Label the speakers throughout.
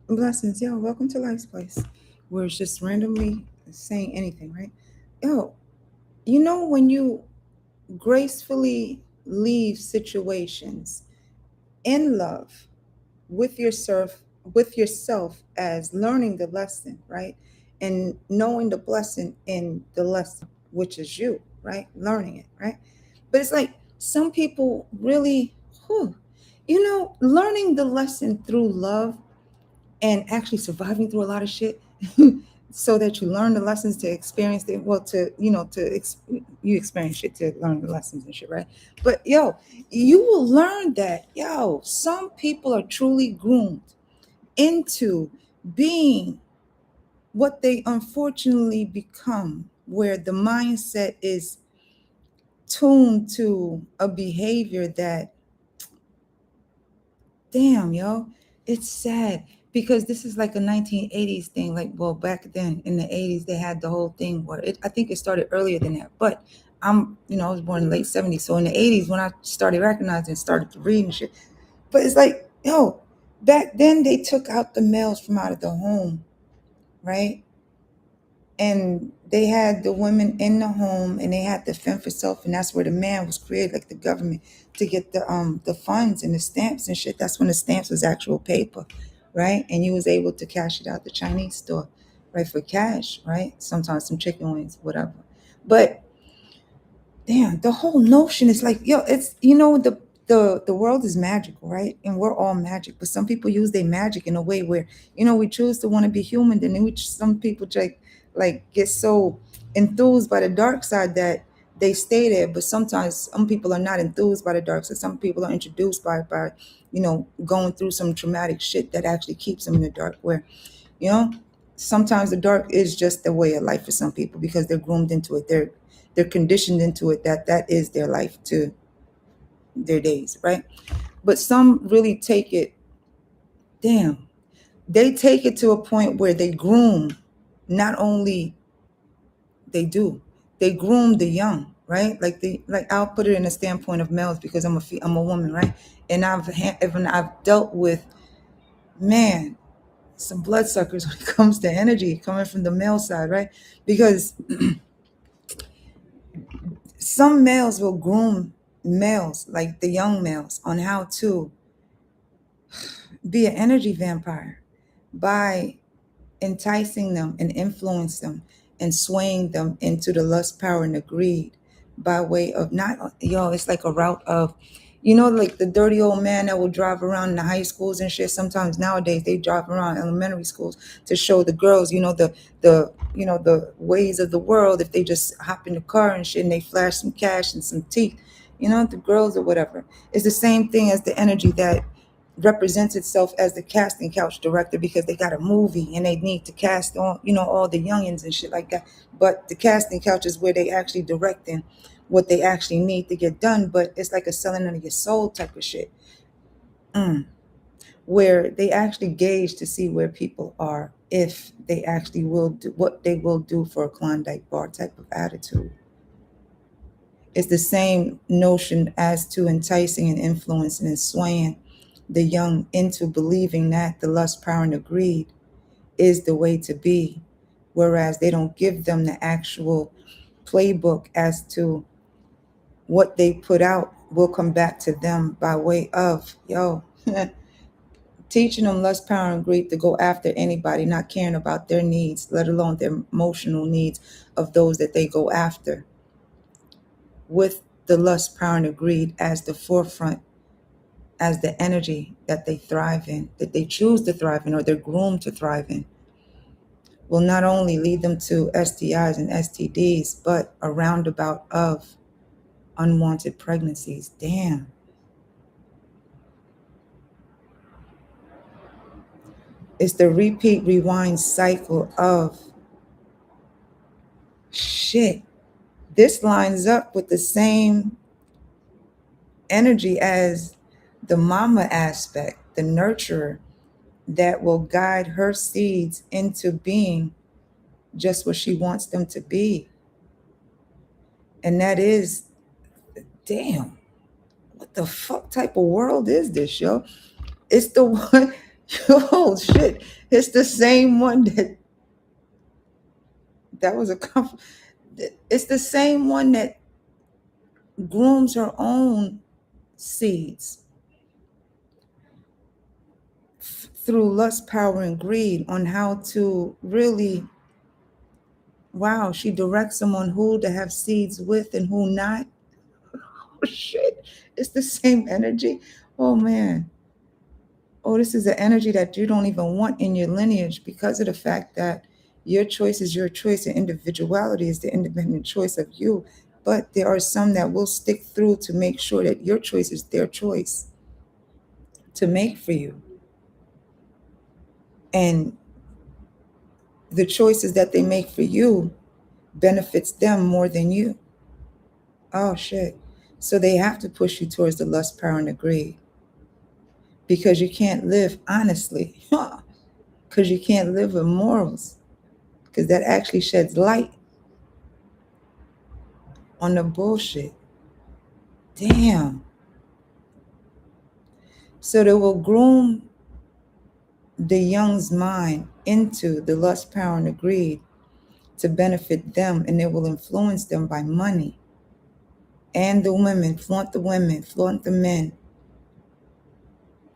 Speaker 1: Blessings, yo. Welcome to Life's Place, where it's just randomly saying anything, right? Yo, when you gracefully leave situations in love with yourself, as learning the lesson, right? And knowing the blessing in the lesson, which is you, right? Learning it, right? But it's like some people really, whew, learning the lesson through love and actually surviving through a lot of shit so that you learn the lessons to experience it, well, to you experience shit to learn the lessons and shit, right? But yo, you will learn that, yo, some people are truly groomed into being what they unfortunately become, where the mindset is tuned to a behavior that, damn, yo, it's sad because this is like a 1980s thing. Like, well, back then in the 80s, they had the whole thing where I think it started earlier than that. But I was born in the late 70s. So in the 80s, when I started recognizing, started to read and shit. But it's like, yo, back then they took out the males from out of the home, right? And they had the women in the home and they had to fend for self, and that's where the man was created, like the government, to get the funds and the stamps and shit. That's when the stamps was actual paper, right? And you was able to cash it out the Chinese store, right, for cash, right? Sometimes some chicken wings, whatever. But damn, the whole notion is like, yo, it's the world is magical, right? And we're all magic, but some people use their magic in a way where we choose to want to be human, then some people like get so enthused by the dark side that they stay there. But sometimes some people are not enthused by the dark side. Some people are introduced by going through some traumatic shit that actually keeps them in the dark. Where you know sometimes the dark is just the way of life for some people because they're groomed into it. They're conditioned into it, that is their life to their days, right? But some really take it, damn, they take it to a point where they groom, not only they do, they groom the young, right? Like I'll put it in a standpoint of males because I'm a woman, right? And I've dealt with, man, some bloodsuckers when it comes to energy coming from the male side, right? Because some males will groom males, like the young males, on how to be an energy vampire by enticing them and influence them and swaying them into the lust, power, and the greed by way of not, it's like a route of, like the dirty old man that will drive around in the high schools and shit. Sometimes nowadays they drive around elementary schools to show the girls, the ways of the world. If they just hop in the car and shit and they flash some cash and some teeth, the girls or whatever. It's the same thing as the energy that represents itself as the casting couch director, because they got a movie and they need to cast on, all the youngins and shit like that. But the casting couch is where they actually directing what they actually need to get done. But it's like a selling of your soul type of shit, where they actually gauge to see where people are, if they actually will do what they will do for a Klondike bar type of attitude. It's the same notion as to enticing and influencing and swaying the young into believing that the lust, power, and the greed is the way to be, whereas they don't give them the actual playbook as to what they put out will come back to them by way of, teaching them lust, power, and greed to go after anybody, not caring about their needs, let alone their emotional needs of those that they go after, with the lust, power, and the greed as the forefront, as the energy that they thrive in, that they choose to thrive in, or they're groomed to thrive in, will not only lead them to STIs and STDs, but a roundabout of unwanted pregnancies. Damn. It's the repeat, rewind cycle of shit. This lines up with the same energy as the mama aspect, the nurturer that will guide her seeds into being just what she wants them to be. And that is, damn, what the fuck type of world is this, yo? It's the one, Oh shit! It's the same one that was a it's the same one that grooms her own seeds through lust, power, and greed on how to really, wow, she directs them on who to have seeds with and who not. Oh shit! It's the same energy. Oh man. Oh, this is an energy that you don't even want in your lineage because of the fact that your choice is your choice and individuality is the independent choice of you. But there are some that will stick through to make sure that your choice is their choice to make for you. And the choices that they make for you benefits them more than you. Oh shit. So they have to push you towards the lust, power, and the greed because you can't live honestly. Because you can't live with morals. Because that actually sheds light on the bullshit. Damn. So they will groom the young's mind into the lust, power, and the greed to benefit them, and it will influence them by money. And the women, flaunt the men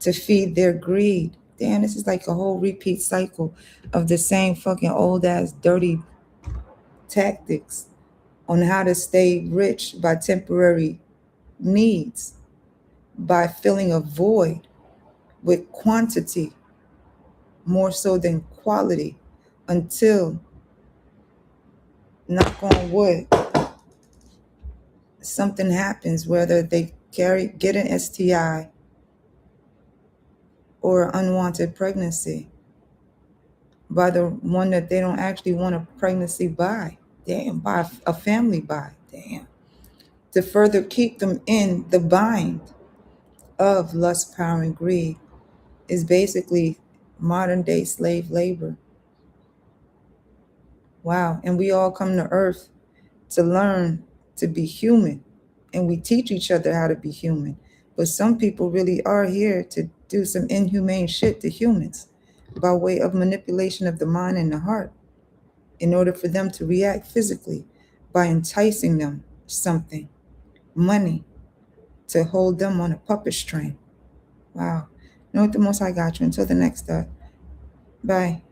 Speaker 1: to feed their greed. Damn, this is like a whole repeat cycle of the same fucking old ass dirty tactics on how to stay rich by temporary needs, by filling a void with quantity more so than quality until, knock on wood, something happens, whether they get an STI or unwanted pregnancy by the one that they don't actually want a pregnancy by. Damn, by a family by. Damn. To further keep them in the bind of lust, power, and greed is basically modern day slave labor. Wow. And we all come to earth to learn to be human. And we teach each other how to be human. But some people really are here to do some inhumane shit to humans by way of manipulation of the mind and the heart in order for them to react physically by enticing them something, money, to hold them on a puppet string. Wow. Know what the most I got you. Until the next Bye.